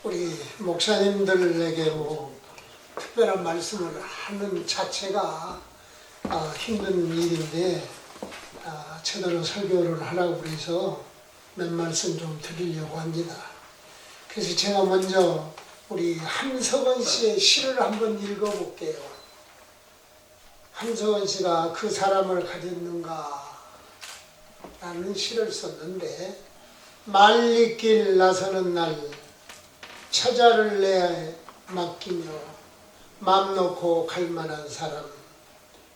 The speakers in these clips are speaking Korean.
우리 목사님들에게 특별한 말씀을 하는 자체가 힘든 일인데 제대로 설교를 하라고 그래서 몇 말씀 좀 드리려고 합니다. 그래서 제가 먼저 우리 함석원 씨의 시를 한번 읽어볼게요. 함석원 씨가 그 사람을 가졌는가 라는 시를 썼는데, 말리길 나서는 날 처자를 내 맡기며 맘 놓고 갈 만한 사람,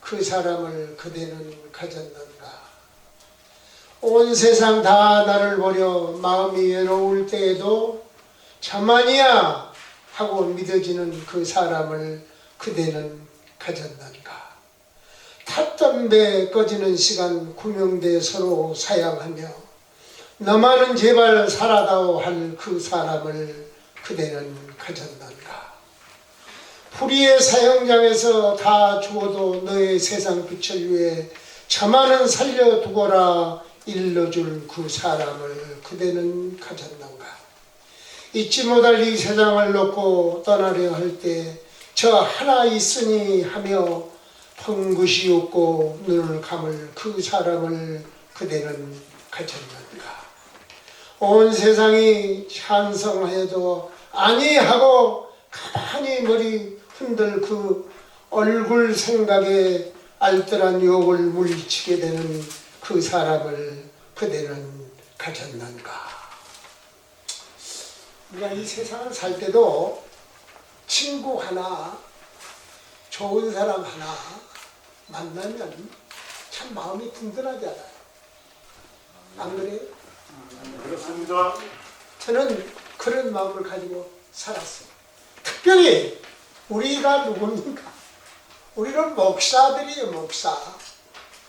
그 사람을 그대는 가졌는가. 온 세상 다 나를 버려 마음이 외로울 때에도 저만이야 하고 믿어지는 그 사람을 그대는 가졌는가. 탔던 배 꺼지는 시간 구명대 서로 사양하며 너만은 제발 살아다오 할 그 사람을 그대는 가졌는가. 불의의 사형장에서 다 죽어도 너의 세상 빛을 위해 저만은 살려두거라 일러줄 그 사람을 그대는 가졌는가. 잊지 못할 이 세상을 놓고 떠나려 할 때 저 하나 있으니 하며 펑긋이 웃고 눈을 감을 그 사람을 그대는 가졌는가. 온 세상이 찬성하여도 아니하고 가만히 머리 흔들 그 얼굴 생각에 알뜰한 유혹을 물리치게 되는 그 사람을 그대는 가졌는가. 우리가 이 세상을 살 때도 친구 하나, 좋은 사람 하나 만나면 참 마음이 든든하잖아요. 안 그래요? 그렇습니다. 저는 그런 마음을 가지고 살았어요. 특별히 우리가 누굽니까? 우리는 목사들이에요.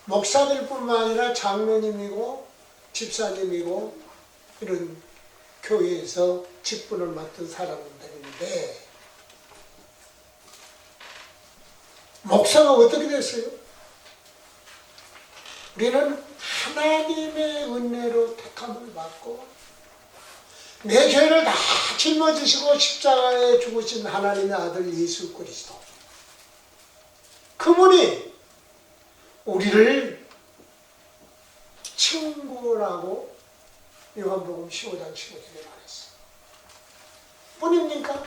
목사들뿐만 아니라 장로님이고 집사님이고 이런 교회에서 직분을 맡은 사람들인데, 목사가 어떻게 됐어요? 우리는 하나님의 은혜로 택함을 받고 내 죄를 다 짊어지시고 십자가에 죽으신 하나님의 아들 예수 그리스도, 그분이 우리를 친구라고 요한복음 15장 15절에 말했어요. 뿐입니까?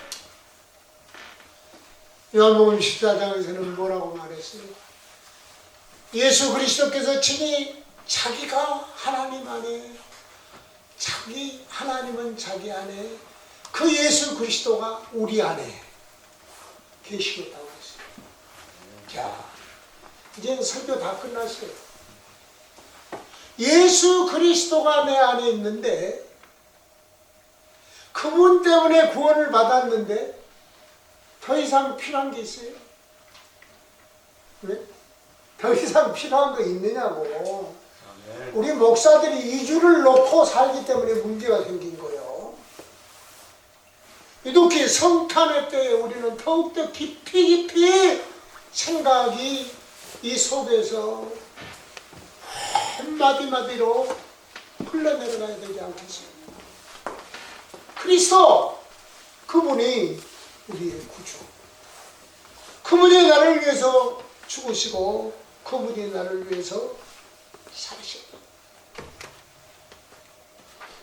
요한복음 14장에서는 뭐라고 말했어요? 예수 그리스도께서 친히 자기가 하나님 안에, 하나님은 자기 안에, 그 예수 그리스도가 우리 안에 계시겠다고 했어요. 자, 이제 설교 다 끝났어요. 예수 그리스도가 내 안에 있는데, 그분 때문에 구원을 받았는데 더 이상 필요한 게 있어요? 왜? 더 이상 필요한 거 있느냐고. 우리 목사들이 이주를 놓고 살기 때문에 문제가 생긴 거예요. 이렇게 성탄의 때에 우리는 더욱더 깊이 생각이 이 속에서 한마디마디로 흘러내려가야 되지 않겠어요? 그리스도, 그분이 우리의 구주, 그분이 나를 위해서 죽으시고 그분이 나를 위해서 살으셨다.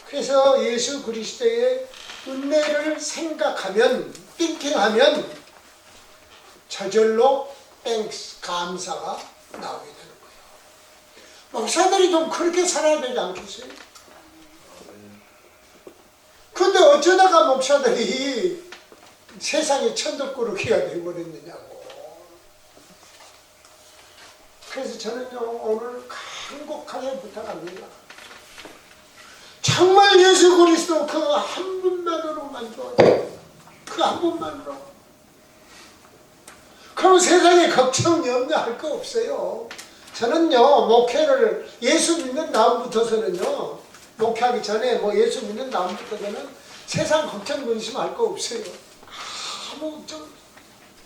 그래서 예수 그리스도의 은혜를 생각하면, 띵킹하면 저절로 땡스, 감사가 나오게 되는 거예요. 목사들이 좀 그렇게 살아야 되지 않겠어요? 근데 어쩌다가 목사들이 세상에 천덕꾸러기가 되어버렸느냐고. 그래서 저는요, 오늘 간곡하게 부탁합니다. 정말 예수 그리스도 그 한 분만으로만 도와줘요. 그 한 분만으로. 그럼 세상에 걱정, 염려할 거 없어요. 저는요, 목회를 예수 믿는 다음부터서는요, 목회하기 전에 예수 믿는 다음부터서는 세상 걱정, 근심할 거 없어요. 아무 걱정,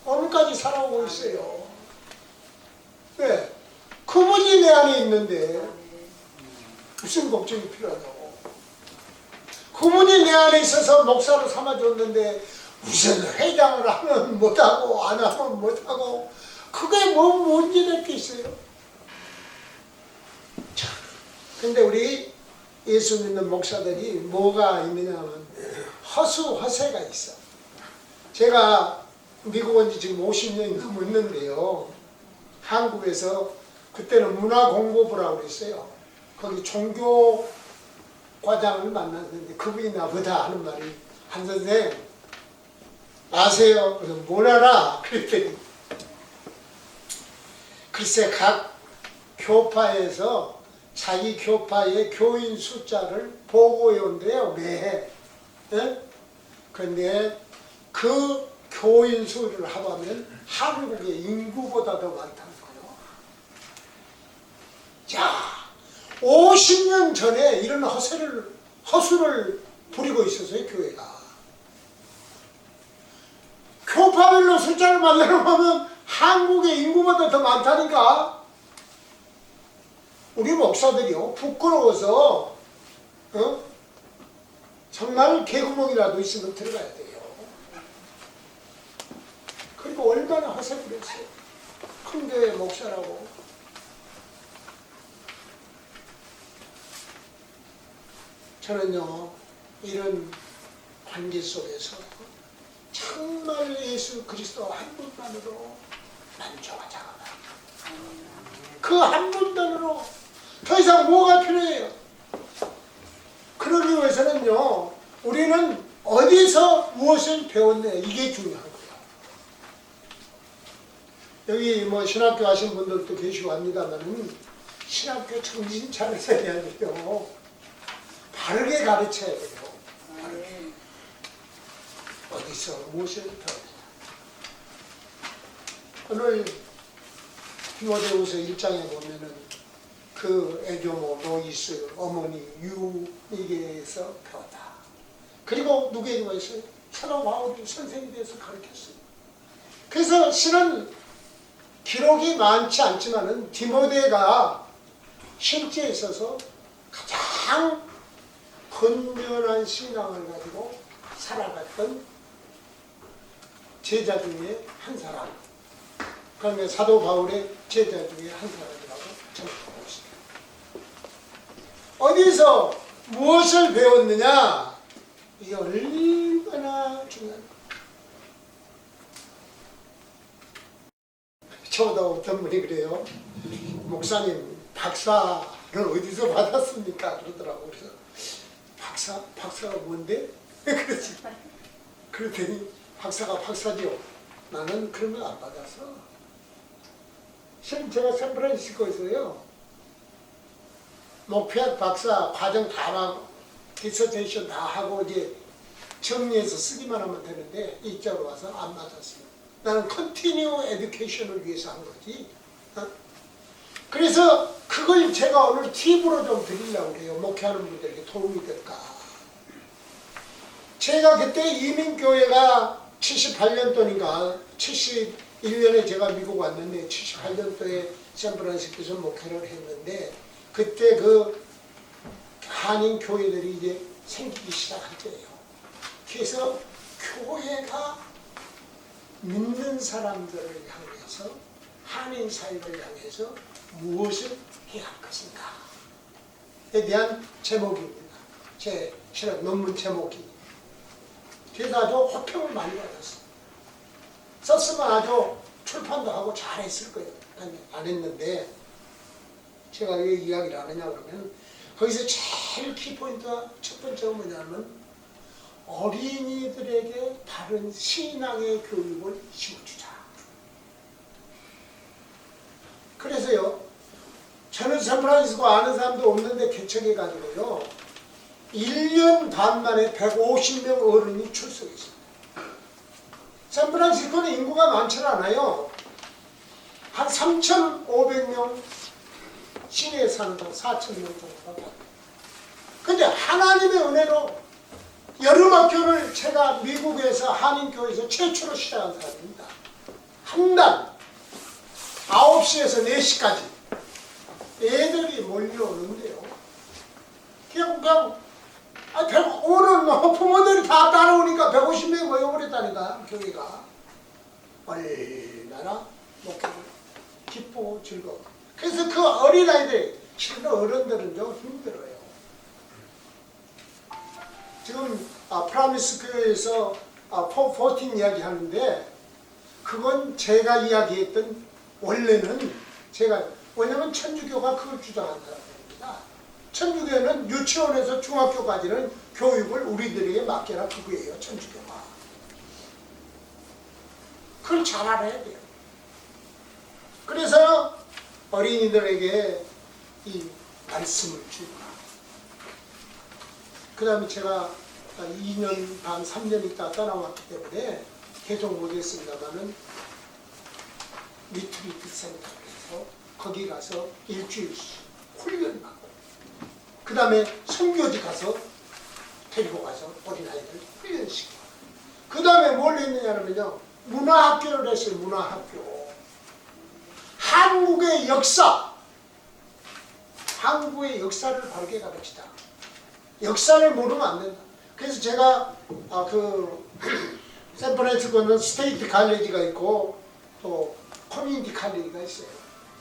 오늘까지 살아오고 있어요. 왜? 그분이 내 안에 있는데 무슨 걱정이 필요하다고. 그 그분이 내 안에 있어서 목사로 삼아줬는데 무슨 회장을 하면 못하고 안 하면 못하고 그게 뭐 문제될 게 있어요. 자, 근데 우리 예수 믿는 목사들이 뭐가 있느냐면 허수허세가 있어. 제가 미국 온 지 지금 50년이 넘었는데요. 한국에서 그때는 문화공보부라고 그랬어요. 거기 종교 과장을 만났는데 그분이 나보다 하는 말이 한 선생 아세요? 그래서 뭘 알아? 그랬더니 글쎄 각 교파에서 자기 교파의 교인 숫자를 보고해 온대요. 매해. 예? 그런데 그 교인 수를 합하면 한국의 인구보다 더 많다는 거예요. 자, 50년 전에 이런 허수를 부리고 있었어요, 교회가. 교파별로 숫자를 만들어 보면 한국의 인구보다 더 많다니까. 우리 목사들이요, 부끄러워서 정말 개구멍이라도 있으면 들어가야 돼요. 그리고 얼마나 허세를 했어요. 큰 교회 목사라고. 저는요, 이런 관계 속에서 정말 예수 그리스도 한 분만으로 만족하자. 그 한 분만으로 더 이상 뭐가 필요해요? 그러기 위해서는요, 우리는 어디서 무엇을 배웠냐, 이게 중요한 거예요. 여기 뭐 신학교 하신 분들도 계시고 합니다만은 신학교 정신 차려야 돼요. 바르게 가르쳐야 돼요. 바르게. 어디서 무엇을 배워야 돼요. 오늘 디모데후서 1장에 보면은 그 에교모, 로이스, 어머니, 유니게에서 배웠다. 그리고 누구에게 있어요? 사도 바울이 선생님에 대해서 가르쳤어요. 그래서 신은 기록이 많지 않지만은 디모데가 실제에 있어서 가장 건전한 신앙을 가지고 살아갔던 제자 중에 한 사람. 그러면 사도 바울의 제자 중에 한 사람이라고 생각하고 있습니다. 어디서 무엇을 배웠느냐? 이게 얼마나 중요한. 저도 어떤 분이 그래요. 목사님 박사를 어디서 받았습니까? 그러더라고. 그래서 박사가 뭔데? 그랬더니 박사가 박사죠. 나는 그런 거 안 받았어. 실은 제가 샌프란시스코에서요, 목회학 박사 과정 다 하고 디서테이션 다 하고 이제 정리해서 쓰기만 하면 되는데 이쪽으로 와서 안 받았어요. 나는 컨티뉴 에듀케이션을 위해서 한 거지. 그래서 그걸 제가 오늘 팁으로 좀 드리려고 해요. 목회하는 분들에게 도움이 될까. 제가 그때 이민교회가 78년도인가 71년에 제가 미국 왔는데 78년도에 샌프란시스코에서 목회를 했는데 그때 그 한인 교회들이 이제 생기기 시작할 때예요. 그래서 교회가 믿는 사람들을 향해서 한인 사회를 향해서 무엇을 해야 할 것인가에 대한 제목입니다. 제 실험 논문 제목이. 그래서 아주 호평을 많이 받았어요. 썼으면 아주 출판도 하고 잘했을 거예요. 안 했는데 제가 왜 이야기를 안 하냐 그러면 거기서 제일 키포인트가 첫 번째가 뭐냐면 어린이들에게 바른 신앙의 교육을 심어주자. 그래서요, 저는 샌프란시스코 아는 사람도 없는데 개척해가지고요, 1년 반 만에 150명 어른이 출석했습니다. 샌프란시스코는 인구가 많지 않아요. 한 3,500명 시내에 사는 동 4,000명 정도가. 근데 하나님의 은혜로 여름학교를 제가 미국에서 한인교회에서 최초로 시작한 사람입니다. 한 달 9시에서 4시까지 애들이 몰려오는데요. 그냥 오늘 다 따라오니까 150명이 모여버렸다니까 교회가. 얼마나 목회를 기쁘고 즐거워. 그래서 그 어린아이들, 실은 어른들은 좀 힘들어요. 지금 프라미스 교회에서 14 이야기 하는데 그건 제가 이야기했던 원래는 제가 왜냐면 천주교가 그걸 주장한 사람입니다. 천주교는 유치원에서 중학교까지는 교육을 우리들에게 맡겨라 그거예요. 천주교가. 그걸 잘 알아야 돼요. 그래서 어린이들에게 이 말씀을 주고 그 다음에 제가 2년 반, 3년 있다 떠나왔기 때문에 계속 못했습니다만은 리트리트 센터에서 거기 가서 일주일씩 훈련받고 그 다음에 선교지 가서 데리고 가서 어린아이들 훈련시키고 그 다음에 뭘 했느냐면요 문화학교를 했어요. 문화학교. 한국의 역사, 한국의 역사를 바르게 가르치다. 역사를 모르면 안 된다. 그래서 제가 샌프란시스코는 스테이트 칼리지가 있고 또 커뮤니티 칼리지가 있어요.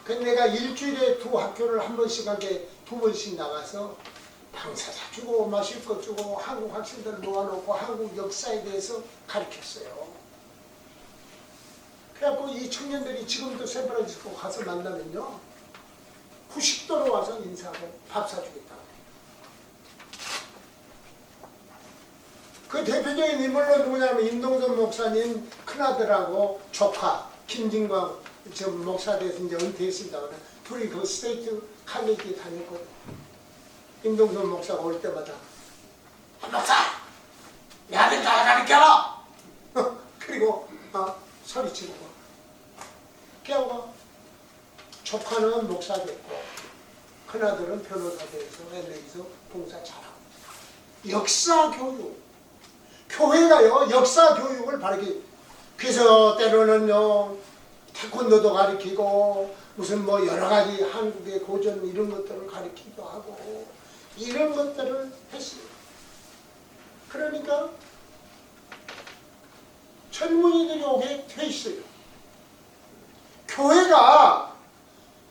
그래서 내가 일주일에 두 학교를 한 번씩 하게 2번씩 나가서 방사자 주고 마실 것 주고 한국 학생들 모아놓고 한국 역사에 대해서 가르쳤어요. 그래갖고 이 청년들이 지금도 샌프란시스코 가서 만나면요 후식도로 와서 인사하고 밥 사주겠다. 그 대표적인 인물로 누구냐면 임동선 목사님 큰아들하고 조카 김진광 지금 목사돼서 이제 은퇴했습니다. 둘이 그 스테이트 칼리지에 다녔거든요. 임동선 목사가 올 때마다 목사! 내 아들 다 가르쳐라! 그리고 소리치고 그하고 조카는 목사 됐고 큰아들은 변호사 돼서 LA에서 봉사 잘하고 역사 교육 교회가요 역사 교육을 바르게 그래서 때로는요 태권도도 가르치고 무슨 뭐 여러 가지 한국의 고전 이런 것들을 가르치기도 하고 이런 것들을 했어요. 그러니까 젊은이들이 오게 돼 있어요. 교회가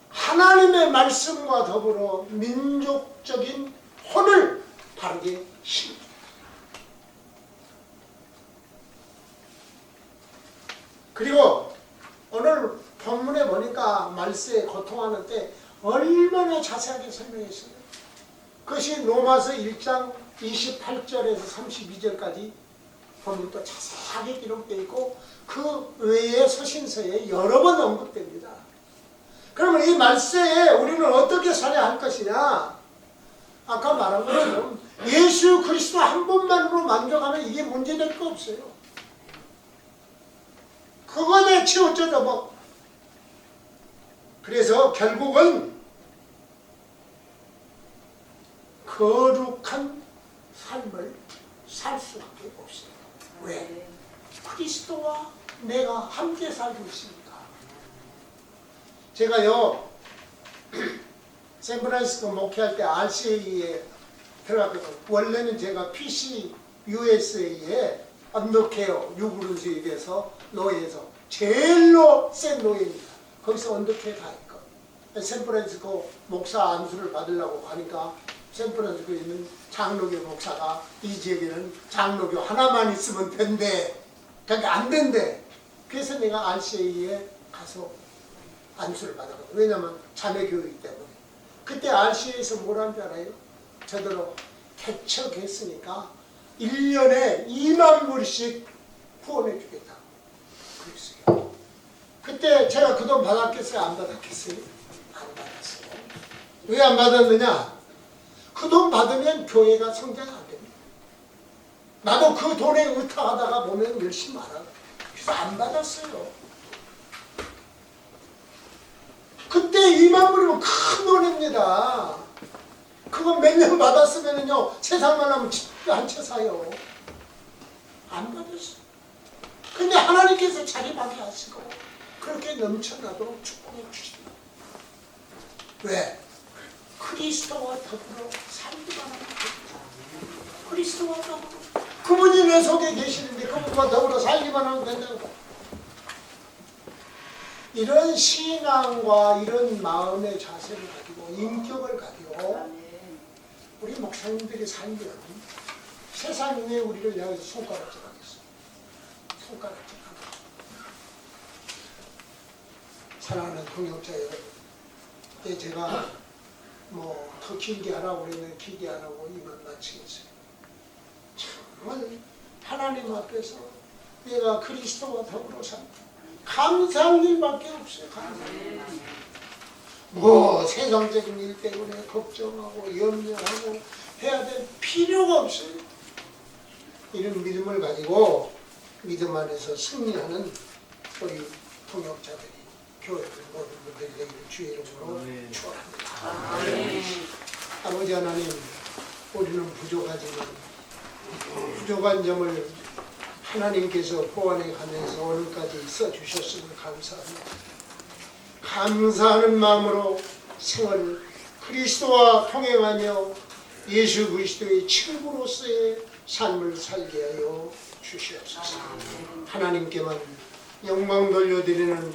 하나님의 말씀과 더불어 민족적인 혼을 바르게 심깁니다. 그리고 오늘 본문에 보니까 말세에 고통하는 때 얼마나 자세하게 설명했어요. 그것이 로마서 1장 28절에서 32절까지 보면 또 자세하게 기록되어 있고 그 외에 서신서에 여러 번 언급됩니다. 그러면 이 말세에 우리는 어떻게 살아야 할 것이냐? 아까 말한 것처럼 예수 그리스도 한 분만으로 만족하면 이게 문제될 거 없어요. 그거에 치우쳐도 뭐. 그래서 결국은 거룩한 삶을 살 수밖에 없어요. 왜? 그리스도와 내가 함께 살고 있으니까. 제가요 샌프란시스코 목회할 때 RCA에 들어갔거든요. 원래는 제가 PC USA에 언더케어 유구른수에 대해서 노예에서 제일로 센 노예입니다. 거기서 언더케어 다 있고 샌프란시스코 목사 안수를 받으려고 가니까 샌프란시스코에 있는 장로교 목사가 이 지역에는 장로교 하나만 있으면 된대. 그러니까 안 된대. 그래서 내가 RCA에 가서 안수를 받았거든요. 왜냐면 자매교회이기 때문에. 그때 RCA에서 뭐라는 줄 알아요? 저대로 개척했으니까 1년에 2만 불씩 후원해 주겠다고 그랬어요. 그때 제가 그 돈 받았겠어요? 안 받았겠어요? 안 받았어요. 왜 안 받았느냐? 그 돈 받으면 교회가 성장 안 됩니다. 나도 그 돈에 의탁하다가 보면 열심히 알아. 그래서 안 받았어요. 그때 2만 불이면 큰 돈입니다. 그거 몇 년 받았으면요 세상만 하면 집도 한 채 사요. 안 받았어요. 근데 하나님께서 자리하게 하시고 그렇게 넘쳐나도록 축복해 주십니다. 왜? 그리스도와 더불어 살기만 하면 됩니다. 그리스도와 더불어 그분이 내 속에 계시는데 그분과 더불어 살기만 하면 된다고. 이런 신앙과 이런 마음의 자세를 가지고 인격을 가지고 우리 목사님들이 살면 세상이 왜 우리를 향해서 손가락질 하겠어? 손가락질 하고. 사랑하는 동역자 여러분, 제가 뭐 더 길게 하라고 그러면 길게 안 하고 이만 마치겠어요. 정말 하나님 앞에서 내가 그리스도와 더불어 산다. 감사할 일밖에 없어요. 감사할 일. 뭐 세상적인 일 때문에 걱정하고 염려하고 해야 될 필요가 없어요. 이런 믿음을 가지고 믿음 안에서 승리하는 우리 동역자들이 교회들 모든 분들이 되기를 주의 이름으로 축원합니다. 아버지 하나님, 우리는 부족하지만 부족한 점을 하나님께서 보완해 가면서 오늘까지 있어 주셨음을 감사합니다. 감사하는 마음으로 생활을 그리스도와 통행하며 예수 그리스도의 친구로서의 삶을 살게 하여 주시옵소서. 하나님께만 영광 돌려드리는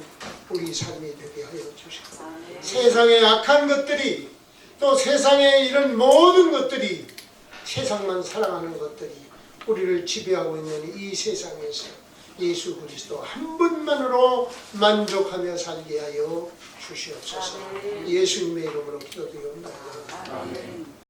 우리 삶이 되게 하여 주시고, 세상의 악한 것들이 또 세상의 이런 모든 것들이 세상만 사랑하는 것들이 우리를 지배하고 있는 이 세상에서 예수 그리스도 한 분만으로 만족하며 살게 하여 주시옵소서. 예수님의 이름으로 기도드립니다.